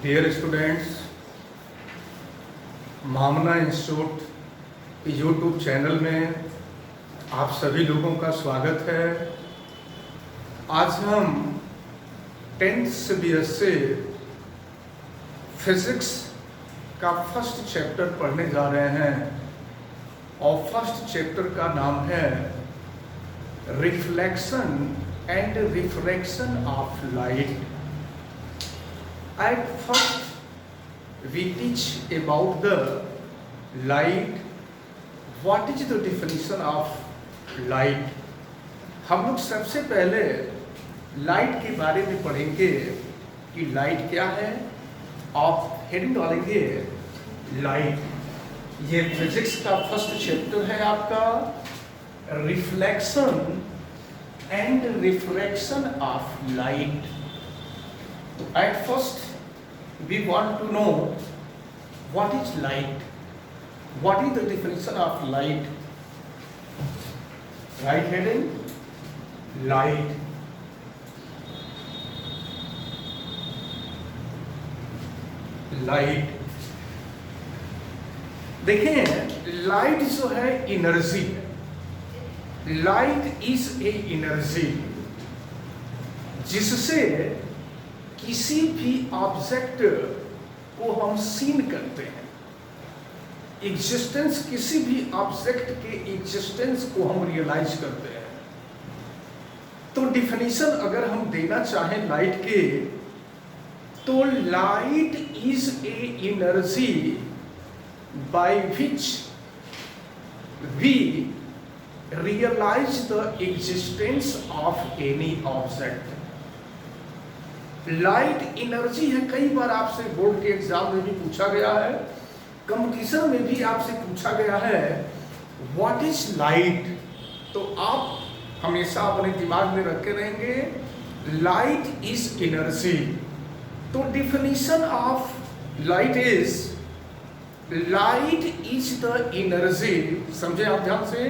Dear students, मामना institute YouTube channel में आप सभी लोगों का स्वागत है। आज हम 10th CBSE से फिजिक्स का फर्स्ट चैप्टर पढ़ने जा रहे हैं और फर्स्ट चैप्टर का नाम है reflection and refraction of light. At first, we teach about the light. What is the definition of light? हम लोग सबसे पहले लाइट के बारे में पढ़ेंगे कि लाइट क्या है। आप हेडिंग डालेंगे लाइट। ये फिजिक्स का फर्स्ट चैप्टर है आपका, reflection and refraction of light. At first, we want to know what is light. What is the definition of light? Right heading, light. Light. देखें, लाइट जो है एनर्जी है। Light is a energy जिससे किसी भी object को हम scene करते हैं। एग्जिस्टेंस, किसी भी ऑब्जेक्ट के एग्जिस्टेंस को हम रियलाइज करते हैं। तो डिफिनीशन अगर हम देना चाहें लाइट के, तो light is a energy by which we realise the existence of any object. Light energy है। कई बार आपसे बोर्ड के एग्जाम में भी पूछा गया है, कंपटीशन में भी आपसे पूछा गया है व्हाट इज लाइट। तो आप हमेशा अपने दिमाग में रखे रहेंगे लाइट इज एनर्जी। तो definition of light is the energy. समझे आप ध्यान से,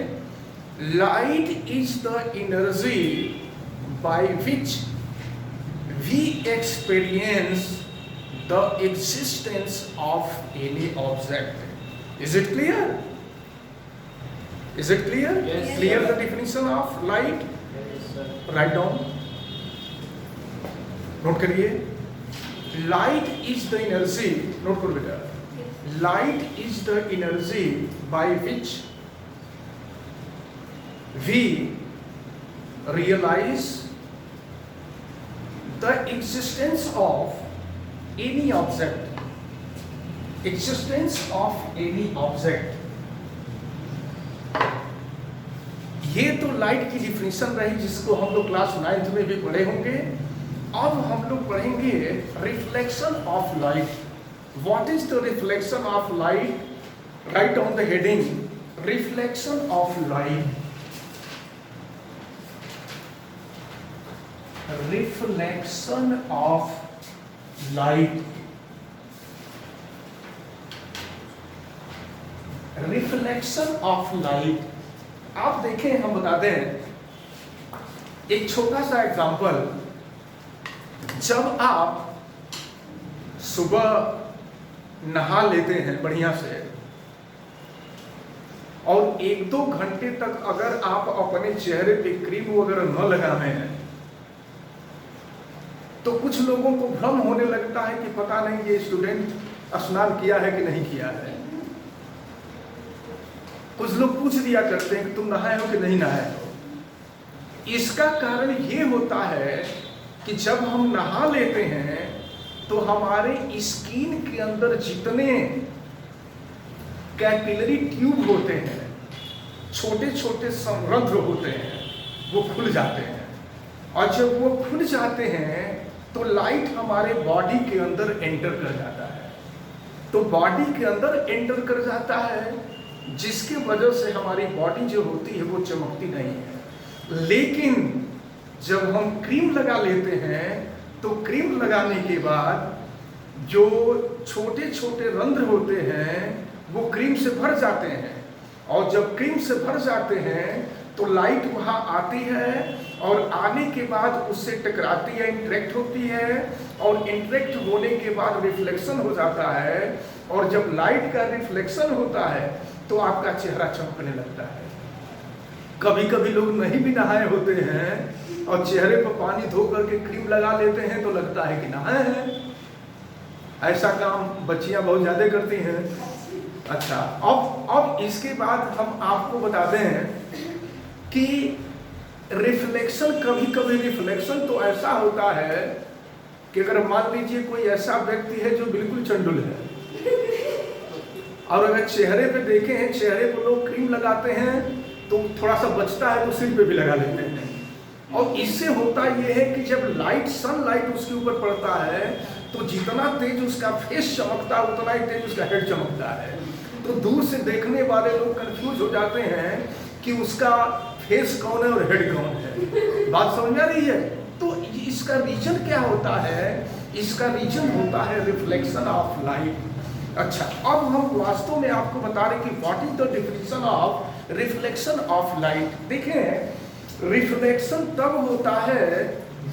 light is the energy by which we experience the existence of any object. Is it clear? Is it clear? Yes, clear sir. the definition of light? Yes, sir. Write down. Note करिए, light is the energy. Note करो बेटा। Light is the energy by which we realize the existence of any object. Existence of any object. ये तो light की definition रही जिसको हम लोग क्लास 9th में भी पढ़े होंगे। अब हम लोग पढ़ेंगे reflection of light. What is the reflection of light? Right on the heading reflection of light. Reflection of light. Reflection of light. आप देखें, हम बता दें एक छोटा सा एग्जांपल। जब आप सुबह नहा लेते हैं बढ़िया से और 1-2 घंटे तक अगर आप अपने चेहरे पे क्रीम वगैरह न लगाए हैं, तो कुछ लोगों को भ्रम होने लगता है कि पता नहीं ये स्टूडेंट स्नान किया है कि नहीं किया है। कुछ लोग पूछ दिया करते हैं कि तुम नहाए हो कि नहीं नहाए हो। इसका कारण ये होता है कि जब हम नहा लेते हैं तो हमारे स्किन के अंदर जितने कैपिलरी ट्यूब होते हैं, छोटे छोटे संरंध्र होते हैं, वो खुल जाते हैं। और जब वो खुल जाते हैं तो लाइट हमारे बॉडी के अंदर एंटर कर जाता है। तो बॉडी के अंदर एंटर कर जाता है, जिसके वजह से हमारी बॉडी जो होती है वो चमकती नहीं है। लेकिन जब हम क्रीम लगा लेते हैं तो क्रीम लगाने के बाद जो छोटे छोटे रंध्र होते हैं वो क्रीम से भर जाते हैं। और जब क्रीम से भर जाते हैं तो लाइट वहाँ आती है और आने के बाद उससे टकराती है, इंटरेक्ट होती है, और इंटरेक्ट होने के बाद रिफ्लेक्शन हो जाता है, और जब लाइट का रिफ्लेक्शन होता है तो आपका चेहरा चमकने लगता है। कभी कभी लोग नहीं भी नहाए होते हैं और चेहरे पर पानी धो करके क्रीम लगा लेते हैं तो लगता है कि नहाए हैं। ऐसा काम बच्चियां बहुत ज्यादा करती हैं। अच्छा, अब इसके बाद हम आपको बताते हैं कि रिफ्लेक्शन, कभी कभी रिफ्लेक्शन तो ऐसा होता है कि अगर मान लीजिए कोई ऐसा व्यक्ति है जो बिल्कुल चंडुल है, और अगर चेहरे पे देखे हैं, चेहरे पर लोग क्रीम लगाते हैं तो थोड़ा सा बचता है तो सिर पे भी लगा लेते हैं, और इससे होता यह है कि जब लाइट, सनलाइट उसके ऊपर पड़ता है तो जितना तेज उसका फेस चमकता है उतना ही तेज उसका हेड चमकता है। तो दूर से देखने वाले लोग कंफ्यूज हो जाते हैं कि उसका फेस कौन है और हेड कौन है। बात समझ में आ रही है? तो इसका रीजन क्या होता है? इसका रीजन होता है रिफ्लेक्शन ऑफ लाइट। अच्छा, अब हम वास्तव में आपको बता रहे कि what is the definition of reflection of light. देखें, रिफ्लेक्शन तब होता है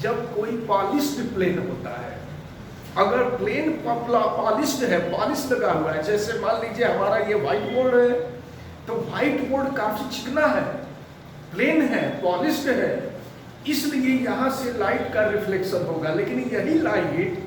जब कोई पॉलिश्ड प्लेन होता है। अगर प्लेन पॉलिश्ड है, पॉलिश लगा हुआ है, जैसे मान लीजिए हमारा ये व्हाइट बोर्ड है, तो व्हाइट बोर्ड काफी चिकना है, प्लेन है, पॉलिश्ड है, इसलिए यहां से लाइट का रिफ्लेक्शन होगा। लेकिन यही लाइट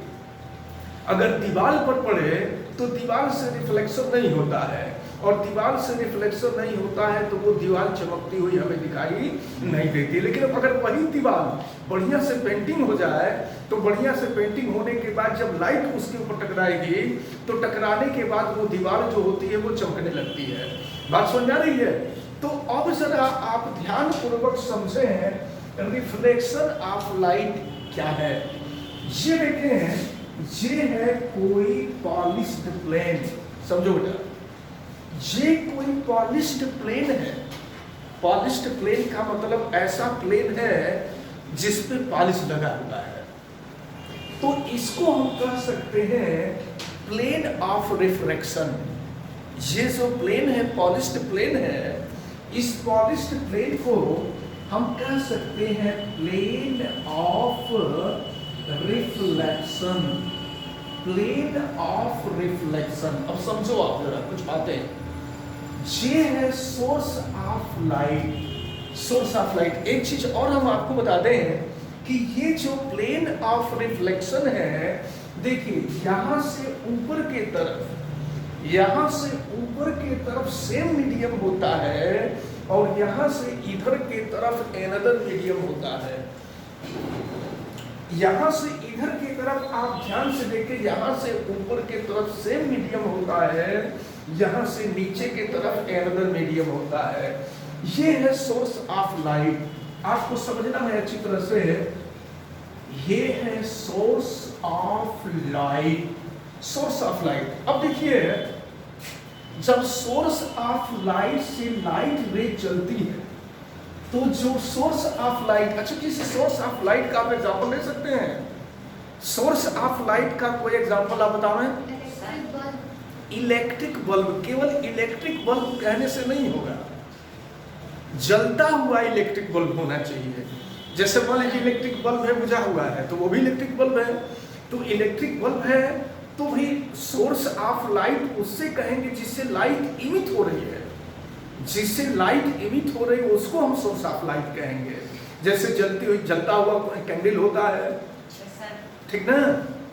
अगर दीवार पर पड़े तो दीवार से रिफ्लेक्शन नहीं होता है, और दीवार से रिफ्लेक्शन नहीं होता है तो वो दीवार चमकती हुई हमें दिखाई नहीं देती। लेकिन अगर वही दीवार बढ़िया से पेंटिंग हो जाए तो बढ़िया से पेंटिंग होने के बाद जब लाइट उसके ऊपर टकराएगी तो टकराने के बाद वो दीवार जो होती है वो चमकने लगती है। बात समझ आ रही है? तो अब जरा आप ध्यान पूर्वक समझें रिफ्लेक्शन ऑफ लाइट क्या है। ये देखें, ये है कोई पॉलिश्ड प्लेन, समझो बेटा, ये कोई पॉलिश्ड प्लेन है। पॉलिश्ड प्लेन का मतलब ऐसा प्लेन है जिस पे पॉलिश लगा हुआ है, तो इसको हम कह सकते हैं प्लेन ऑफ रिफ्लेक्शन। ये जो प्लेन है, पॉलिश्ड प्लेन है, इस पॉलिश्ड प्लेन को हम कह सकते हैं plane of reflection. Plane of reflection. अब समझो आप जरा कुछ बातें। ये है source of light. Source of light. एक चीज और हम आपको बता दें कि ये जो प्लेन ऑफ रिफ्लेक्शन है, देखिए यहां से ऊपर के तरफ, यहां से ऊपर के तरफ सेम मीडियम होता है, और यहां से इधर के तरफ एनदर मीडियम होता है। यहां से इधर की तरफ आप ध्यान से देखिए, यहां से ऊपर के तरफ सेम मीडियम होता है, यहां से नीचे की तरफ एनदर मीडियम होता है। ये है सोर्स ऑफ लाइट। आपको समझना है अच्छी तरह से, ये है source of light. Source of light. अब देखिए, जब सोर्स ऑफ लाइट से लाइट रे चलती है तो जो सोर्स ऑफ लाइट, अच्छा किसी सोर्स ऑफ लाइट का आप एग्जांपल ले सकते हैं? सोर्स ऑफ लाइट का कोई एग्जांपल आप बताओ। Electric bulb. केवल इलेक्ट्रिक बल्ब कहने से नहीं होगा, जलता हुआ इलेक्ट्रिक बल्ब होना चाहिए। जैसे मान लीजिए इलेक्ट्रिक बल्ब है, बुझा हुआ है, तो वो भी इलेक्ट्रिक बल्ब है। तो इलेक्ट्रिक बल्ब है तो भी सोर्स ऑफ लाइट उससे कहेंगे जिससे लाइट इमिट हो रही है। जिससे लाइट इमिट हो रही है उसको हम सोर्स ऑफ लाइट कहेंगे। जैसे जलती हुई, जलता हुआ कैंडल होता है, ठीक ना,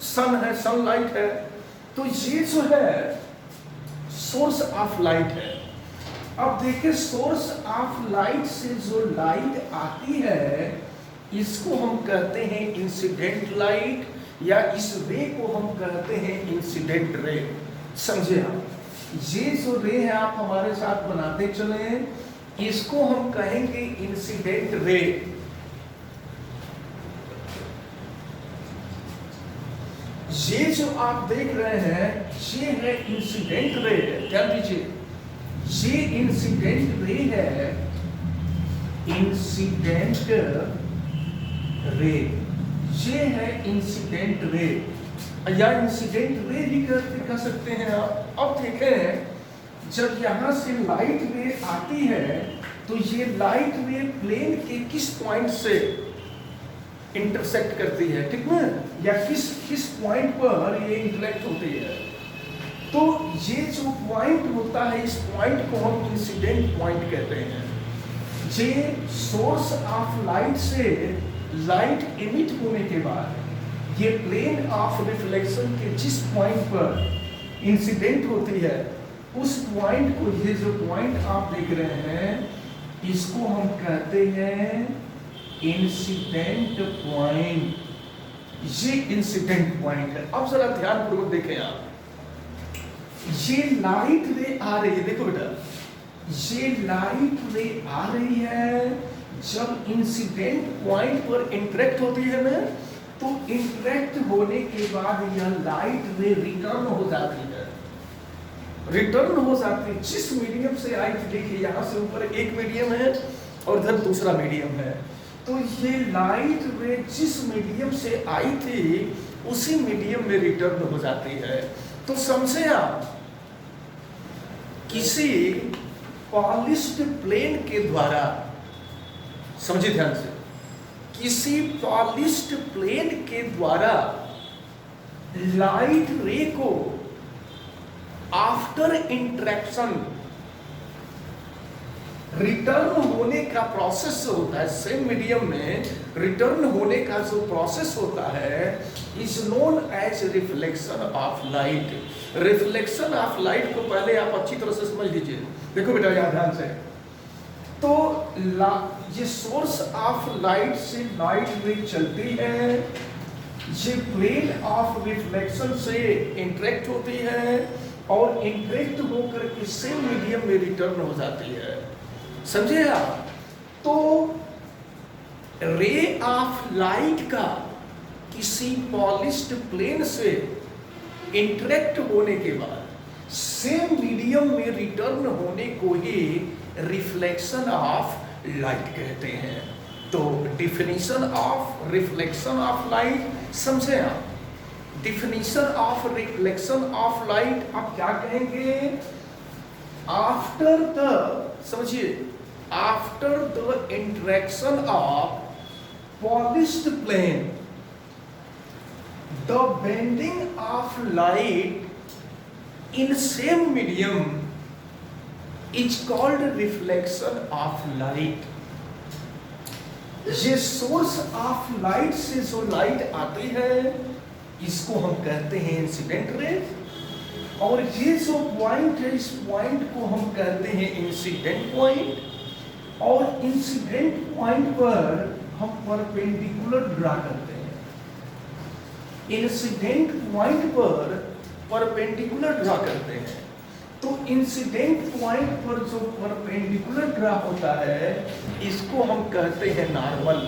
सन है, सनलाइट है, तो ये जो है सोर्स ऑफ लाइट है। अब देखिए, सोर्स ऑफ लाइट से जो लाइट आती है इसको हम कहते हैं इंसिडेंट लाइट, या इस रे को हम कहते हैं इंसिडेंट रे। समझे आप? ये जो रे है आप हमारे साथ बनाते चले, इसको हम कहेंगे इंसिडेंट रे। ये जो आप देख रहे हैं ये है इंसिडेंट रे। ध्यान दीजिए, ये इंसिडेंट रे है, इंसिडेंट रे। ये है इंसिडेंट रे, या इंसिडेंट रे भी कह सकते हैं आप। अब देखें, जब यहां से लाइट रे आती है तो ये लाइट रे प्लेन के किस पॉइंट से इंटरसेक्ट करती है, ठीक ना, या किस पॉइंट पर ये इंटरेक्ट होती है। तो ये जो पॉइंट होता है, इस पॉइंट को हम इंसिडेंट पॉइंट कहते हैं। जे सोर्स ऑफ लाइट से लाइट इमिट होने के बाद ये प्लेन ऑफ रिफ्लेक्शन के जिस पॉइंट पर इंसिडेंट होती है, उस पॉइंट को, ये जो पॉइंट आप देख रहे हैं, इसको हम कहते हैं इंसिडेंट पॉइंट। ये इंसिडेंट पॉइंट है। अब जरा ध्यानपूर्वक देखें आप, ये लाइट रे आ रही है, देखो बेटा, ये लाइट रे आ रही है, जब इंसिडेंट पॉइंट पर इंटरेक्ट होती है ना, तो इंटरेक्ट होने के बाद यह लाइट रे रिटर्न हो जाती है, रिटर्न हो जाती है जिस मीडियम से आई थी। देखिए यहाँ से ऊपर एक मीडियम है और इधर दूसरा मीडियम है, तो ये लाइट रे जिस मीडियम से आई थी उसी मीडियम में रिटर्न हो जाती है। तो समझे आप, किसी पॉलिश्ड प्लेन के द्वारा, समझिए ध्यान से, किसी पॉलिश्ड प्लेन के द्वारा लाइट रे को आफ्टर इंटरेक्शन रिटर्न होने का प्रोसेस होता है, सेम मीडियम में रिटर्न होने का जो प्रोसेस होता है is known as reflection of light. Reflection of light को पहले आप अच्छी तरह से समझ लीजिए। देखो बेटा यहाँ ध्यान से, तो ये सोर्स ऑफ लाइट से लाइट रे चलती है, ये प्लेन ऑफ रिफ्लेक्शन से इंटरेक्ट होती है और इंटरेक्ट होकर के सेम मीडियम में रिटर्न हो जाती है, समझे आप। तो रे ऑफ लाइट का किसी पॉलिश्ड प्लेन से इंटरेक्ट होने के बाद सेम मीडियम में रिटर्न होने को ही रिफ्लेक्शन ऑफ लाइट कहते हैं। तो definition of reflection of light समझे आप। Definition of reflection of light आप क्या कहेंगे, आफ्टर द, समझिए, after the interaction of polished plane the bending of light in same medium is called reflection of light। ये सोर्स ऑफ लाइट से जो light आती है इसको हम कहते हैं इंसिडेंट रे, और ये जो पॉइंट है इस पॉइंट को हम कहते हैं इंसिडेंट पॉइंट। और इंसिडेंट पॉइंट पर हम परपेंडिकुलर ड्रा करते हैं, इंसिडेंट पॉइंट पर परपेंडिकुलर ड्रा करते हैं। तो इंसिडेंट पॉइंट पर जो परपेंडिकुलर ड्रा होता है इसको हम कहते हैं नॉर्मल,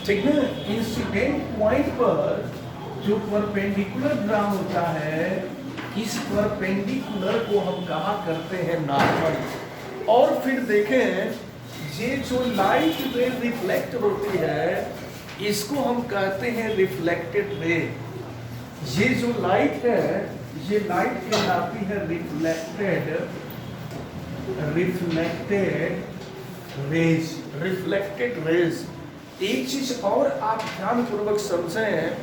ठीक है। इंसिडेंट पॉइंट पर जो परपेंडिकुलर ड्रा होता है इस परपेंडिकुलर को हम कहा करते हैं नॉर्मल। और फिर देखें, ये जो लाइट रे रिफ्लेक्ट होती है इसको हम कहते हैं रिफ्लेक्टेड रे। ये जो लाइट है ये लाइट कहलाती है रिफ्लेक्टेड रेज, रिफ्लेक्टेड रेज। एक चीज और आप ध्यानपूर्वक समझें,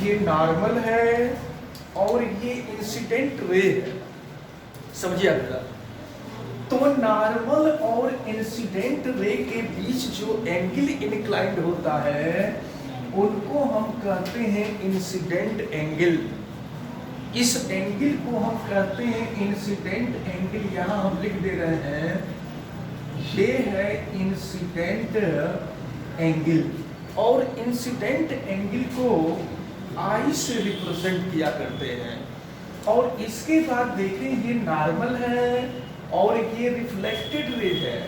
ये नॉर्मल है और ये इंसिडेंट रे है, समझिए आपका। तो नॉर्मल और इंसिडेंट रे के बीच जो एंगल इंक्लाइंड होता है उनको हम कहते हैं इंसिडेंट एंगल। इस एंगल को हम कहते हैं इंसिडेंट एंगल। यहां हम लिख दे रहे हैं, ये है इंसिडेंट एंगल। और इंसिडेंट एंगल को आई से रिप्रेजेंट किया करते हैं। और इसके बाद देखें, ये नॉर्मल है और ये रिफ्लेक्टेड रे है।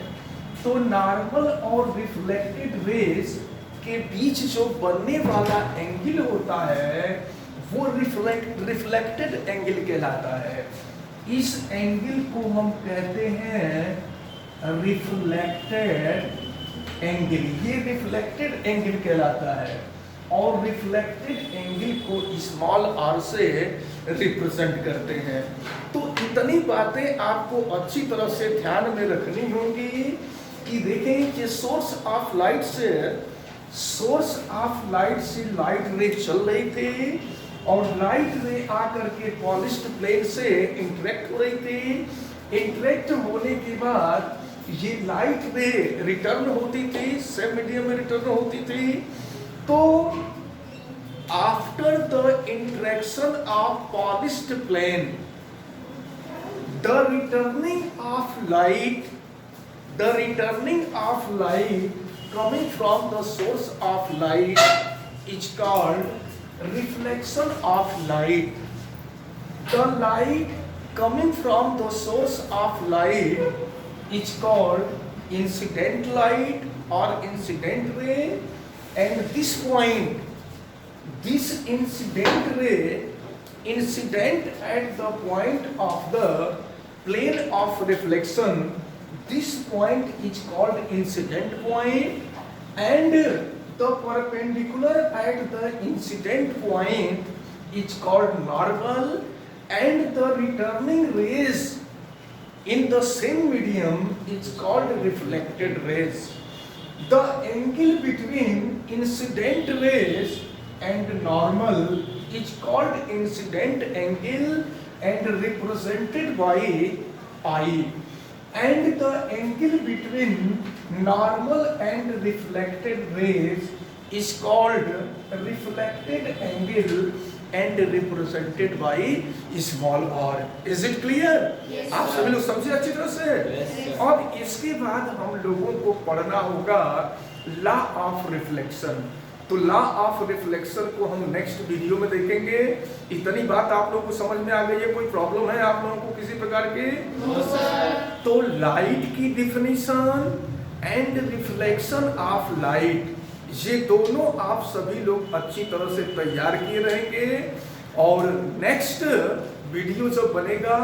तो नॉर्मल और रिफ्लेक्टेड रेज के बीच जो बनने वाला एंगल होता है वो रिफ्लेक्टेड एंगल कहलाता है। इस एंगल को हम कहते हैं रिफ्लेक्टेड एंगल। ये रिफ्लेक्टेड एंगल कहलाता है और रिफ्लेक्टेड एंगल को स्मॉल आर से रिप्रेजेंट करते हैं। तो इतनी बातें आपको अच्छी तरह से ध्यान में रखनी होंगी कि देखें कि सोर्स ऑफ लाइट से लाइट रे चल रही थी और लाइट रे आकर के पॉलिश्ड प्लेन से इंटरेक्ट हो रही थी। इंटरेक्ट होने के बाद ये लाइट रे रिटर्न होती थी, सेम मीडियम में रिटर्न होती थी। तो after the interaction of polished plane, the returning of light coming from the source of light is called reflection of light. The light coming from the source of light is called incident light or incident ray, and this incident ray incident at the point of the plane of reflection. This point is called incident point, and the perpendicular at the incident point is called normal, and the returning rays in the same medium is called reflected rays. The angle between incident rays and normal is called incident angle and represented by pi, and the angle between normal and reflected rays is called reflected angle and represented by small r. Is it clear? Yes, आप सभी लोग समझे अच्छी तरह से? Yes, और इसके बाद हम लोगों को पढ़ना होगा लॉ ऑफ रिफ्लेक्शन। तो लॉ ऑफ रिफ्लेक्शन को हम नेक्स्ट वीडियो में देखेंगे। इतनी बात आप लोगों को समझ में आ गई है? कोई प्रॉब्लम है आप लोगों को किसी प्रकार की? No, sir. तो लाइट की definition and reflection of light, ये दोनों आप सभी लोग अच्छी तरह से तैयार किए रहेंगे, और नेक्स्ट वीडियो जब बनेगा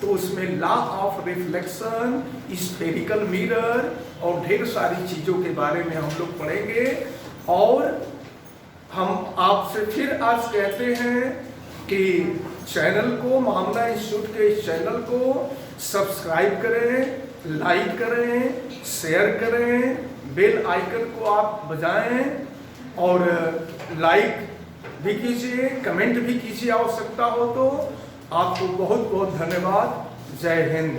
तो उसमें law of reflection, spherical mirror और ढेर सारी चीजों के बारे में हम लोग पढ़ेंगे। और हम आपसे फिर आज कहते हैं कि चैनल को, मामला इंस्टीट्यूट के इस चैनल को सब्सक्राइब करें, लाइक करें, शेयर करें, बेल आइकन को आप बजाएं, और लाइक भी कीजिए, कमेंट भी कीजिए आवश्यकता हो तो। आपको बहुत बहुत धन्यवाद। जय हिंद।